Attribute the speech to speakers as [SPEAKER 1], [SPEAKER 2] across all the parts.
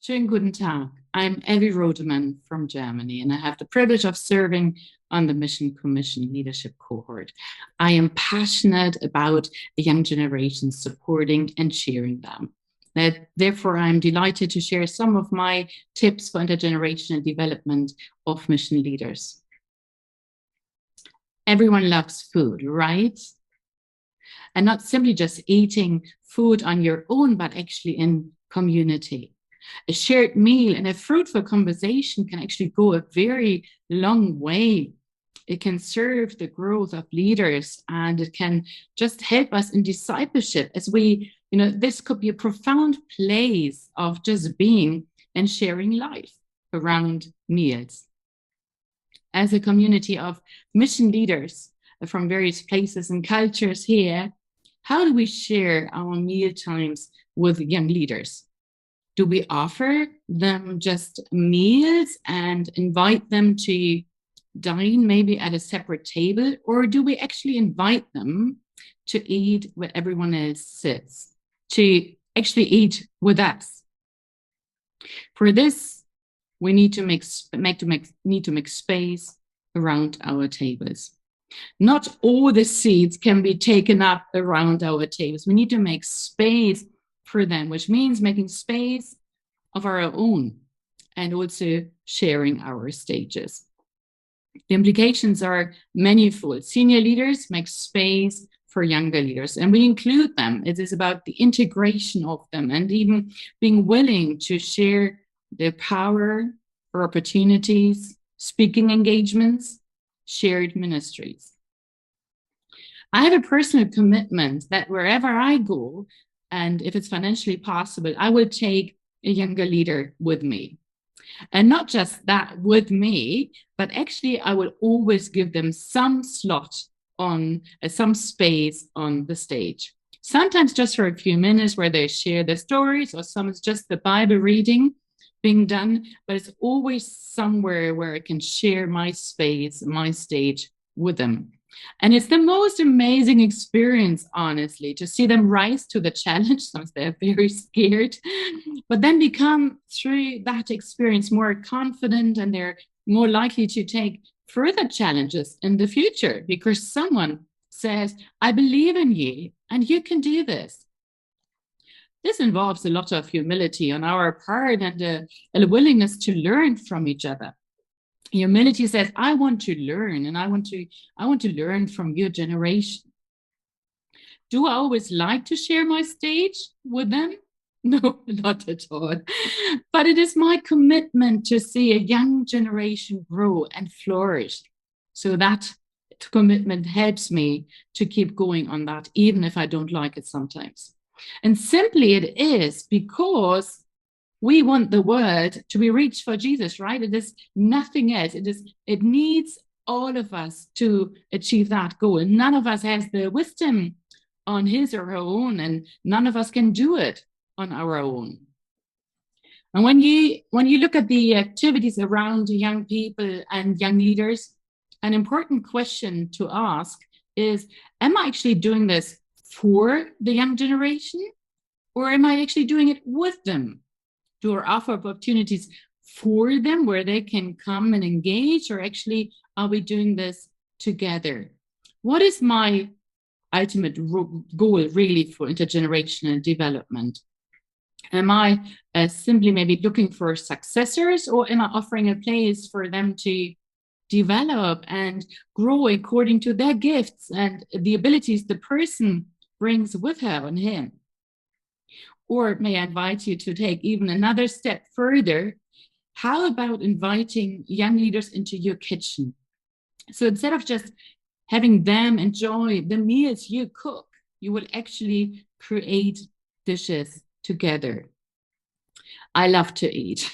[SPEAKER 1] Schönen guten Tag. I'm Evi Rodemann from Germany, and I have the privilege of serving on the Mission Commission Leadership Cohort. I am passionate about the young generation, supporting and cheering them. Therefore, I'm delighted to share some of my tips for intergenerational development of mission leaders. Everyone loves food, right? And not simply just eating food on your own, but actually in community. A shared meal and a fruitful conversation can actually go a very long way. It can serve the growth of leaders, and it can just help us in discipleship as we, this could be a profound place of just being and sharing life around meals. As a community of mission leaders from various places and cultures here, how do we share our meal times with young leaders? Do we offer them just meals and invite them to dine maybe at a separate table, or do we actually invite them to eat where everyone else sits, to actually eat with us? For this, we need to make space around our tables. Not all the seats can be taken up around our tables. We need to make space for them, which means making space of our own and also sharing our stages. The implications are manifold. Senior leaders make space for younger leaders, and we include them. It is about the integration of them and even being willing to share their power or opportunities, speaking engagements, shared ministries. I have a personal commitment that wherever I go, and if it's financially possible, I will take a younger leader with me. And not just that with me, but actually I will always give them some slot on some space on the stage. Sometimes just for a few minutes where they share their stories, or some it's just the Bible reading being done, but it's always somewhere where I can share my space, my stage with them. And it's the most amazing experience, honestly, to see them rise to the challenge. Sometimes they're very scared, but then become, through that experience, more confident, and they're more likely to take further challenges in the future because someone says, I believe in you and you can do this. This involves a lot of humility on our part and a willingness to learn from each other. Humility says, I want to learn, and I want to learn from your generation. Do I always like to share my stage with them? No, not at all. But it is my commitment to see a young generation grow and flourish. So that commitment helps me to keep going on that, even if I don't like it sometimes. And simply it is because we want the world to be reached for Jesus, right? It is nothing else. It needs all of us to achieve that goal. None of us has the wisdom on his or her own, and none of us can do it on our own. And when you look at the activities around young people and young leaders, an important question to ask is, am I actually doing this for the young generation, or am I actually doing it with them? Do I offer opportunities for them where they can come and engage, or actually are we doing this together? What is my ultimate goal really for intergenerational development? Am I simply maybe looking for successors, or am I offering a place for them to develop and grow according to their gifts and the abilities the person brings with her and him? Or may I invite you to take even another step further? How about inviting young leaders into your kitchen? So instead of just having them enjoy the meals you cook, you will actually create dishes together. I love to eat,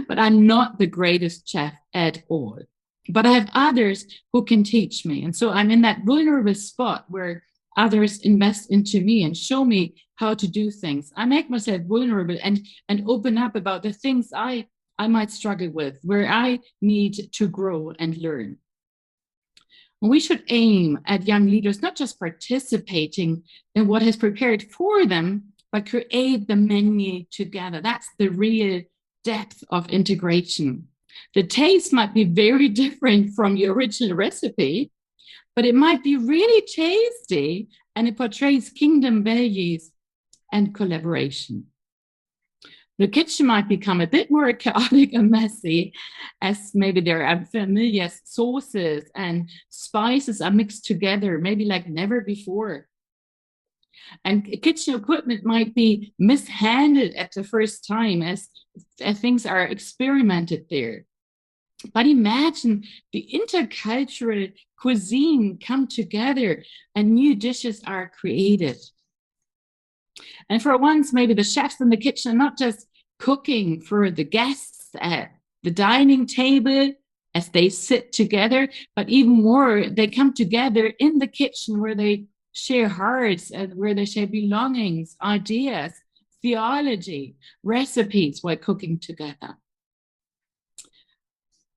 [SPEAKER 1] but I'm not the greatest chef at all. But I have others who can teach me. And so I'm in that vulnerable spot where others invest into me and show me how to do things. I make myself vulnerable and open up about the things I might struggle with, where I need to grow and learn. We should aim at young leaders not just participating in what is prepared for them, but create the menu together. That's the real depth of integration. The taste might be very different from your original recipe, but it might be really tasty, and it portrays kingdom values and collaboration. The kitchen might become a bit more chaotic and messy, as maybe there are unfamiliar sauces and spices are mixed together, maybe like never before. And kitchen equipment might be mishandled at the first time as things are experimented there. But imagine the intercultural cuisine come together and new dishes are created. And for once, maybe the chefs in the kitchen are not just cooking for the guests at the dining table as they sit together, but even more, they come together in the kitchen where they share hearts and where they share belongings, ideas, theology, recipes while cooking together.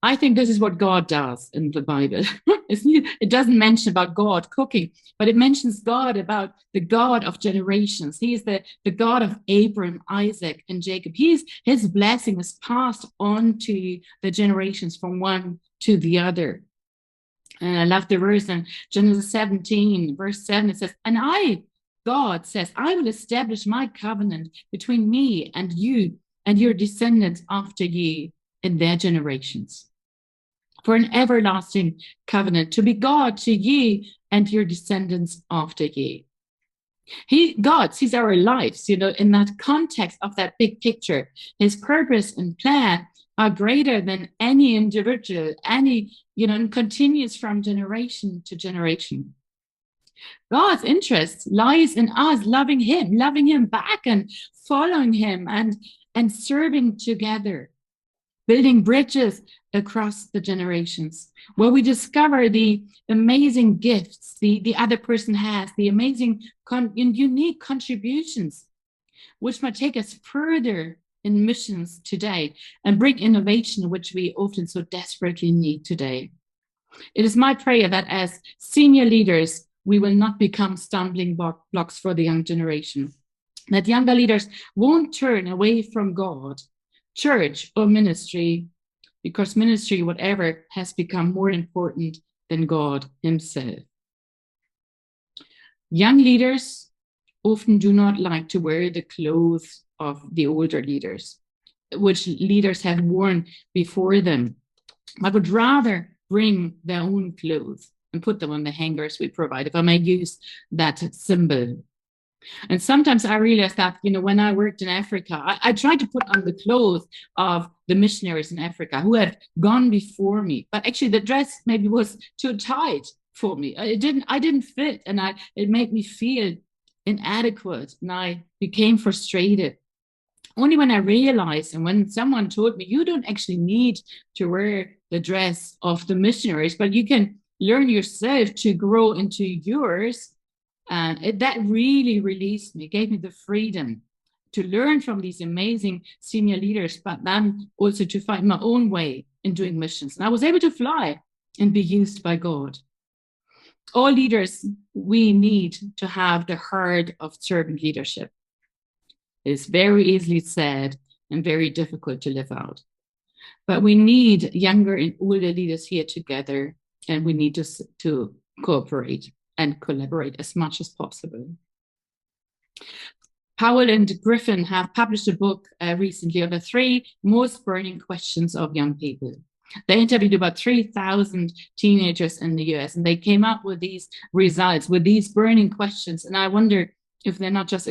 [SPEAKER 1] I think this is what God does in the Bible. It doesn't mention about God cooking, but it mentions God about the God of generations. He is the God of Abraham, Isaac, and Jacob. His blessing is passed on to the generations from one to the other. And I love the verse in Genesis 17, verse 7. It says, and God says, I will establish my covenant between me and you and your descendants after you in their generations, for an everlasting covenant, to be God to ye and your descendants after ye. God sees our lives, in that context of that big picture. His purpose and plan are greater than any individual, and continues from generation to generation. God's interest lies in us loving him back and following him and serving together, building bridges across the generations, where we discover the amazing gifts the other person has, the amazing unique contributions, which might take us further in missions today and bring innovation, which we often so desperately need today. It is my prayer that as senior leaders, we will not become stumbling blocks for the young generation, that younger leaders won't turn away from God, church, or ministry, because ministry, whatever, has become more important than God himself. Young leaders often do not like to wear the clothes of the older leaders, which leaders have worn before them, but would rather bring their own clothes and put them on the hangers we provide, if I may use that symbol. And sometimes I realized that, when I worked in Africa, I tried to put on the clothes of the missionaries in Africa who had gone before me. But actually the dress maybe was too tight for me. I didn't fit, and it made me feel inadequate, and I became frustrated. Only when I realized, and when someone told me, you don't actually need to wear the dress of the missionaries, but you can learn yourself to grow into yours. And that really released me, gave me the freedom to learn from these amazing senior leaders, but then also to find my own way in doing missions. And I was able to fly and be used by God. All leaders, we need to have the heart of servant leadership. It's very easily said and very difficult to live out. But we need younger and older leaders here together, and we need to cooperate and collaborate as much as possible. Powell and Griffin have published a book recently on the 3 most burning questions of young people. They interviewed about 3,000 teenagers in the US, and they came up with these results, with these burning questions. And I wonder if they're not just,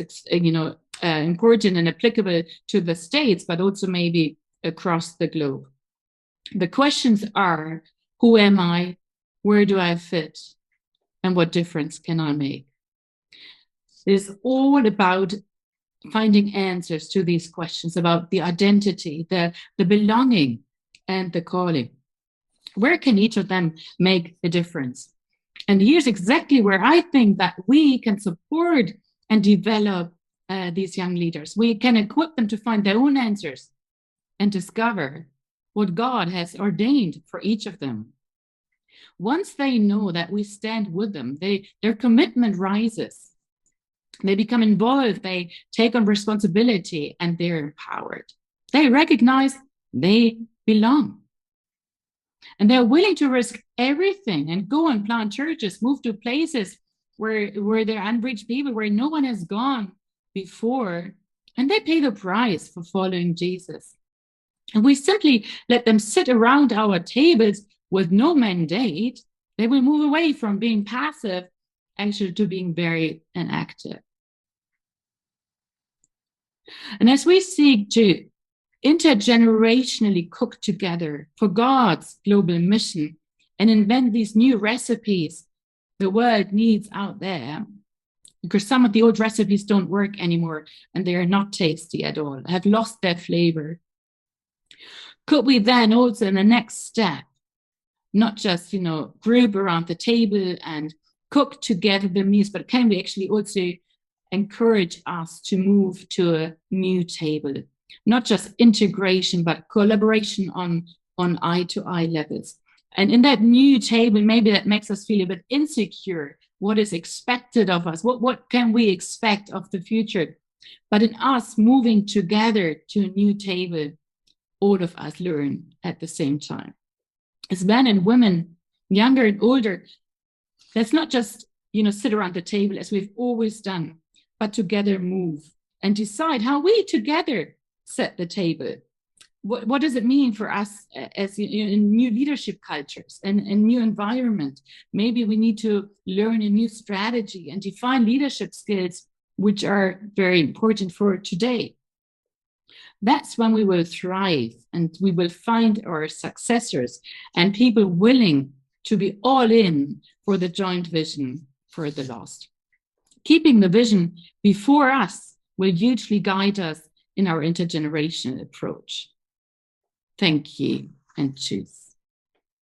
[SPEAKER 1] important and applicable to the States, but also maybe across the globe. The questions are, who am I? Where do I fit? And what difference can I make? It's all about finding answers to these questions about the identity, the belonging, and the calling. Where can each of them make a difference? And here's exactly where I think that we can support and develop these young leaders. We can equip them to find their own answers and discover what God has ordained for each of them. Once they know that we stand with them, their commitment rises. They become involved, they take on responsibility, and they're empowered. They recognize they belong. And they're willing to risk everything and go and plant churches, move to places where there are unreached people, where no one has gone before. And they pay the price for following Jesus. And we simply let them sit around our tables with no mandate. They will move away from being passive, actually, to being very active. And as we seek to intergenerationally cook together for God's global mission and invent these new recipes the world needs out there, because some of the old recipes don't work anymore and they are not tasty at all, have lost their flavor. Could we then also, in the next step, not just, group around the table and cook together the meals, but can we actually also encourage us to move to a new table? Not just integration, but collaboration on eye-to-eye levels. And in that new table, maybe that makes us feel a bit insecure. What is expected of us? What can we expect of the future? But in us moving together to a new table, all of us learn at the same time. As men and women, younger and older, let's not just, sit around the table as we've always done, but together move and decide how we together set the table. What does it mean for us as in new leadership cultures and new environment? Maybe we need to learn a new strategy and define leadership skills, which are very important for today. That's when we will thrive and we will find our successors and people willing to be all in for the joint vision for the lost. Keeping the vision before us will hugely guide us in our intergenerational approach. Thank you, and tschüss.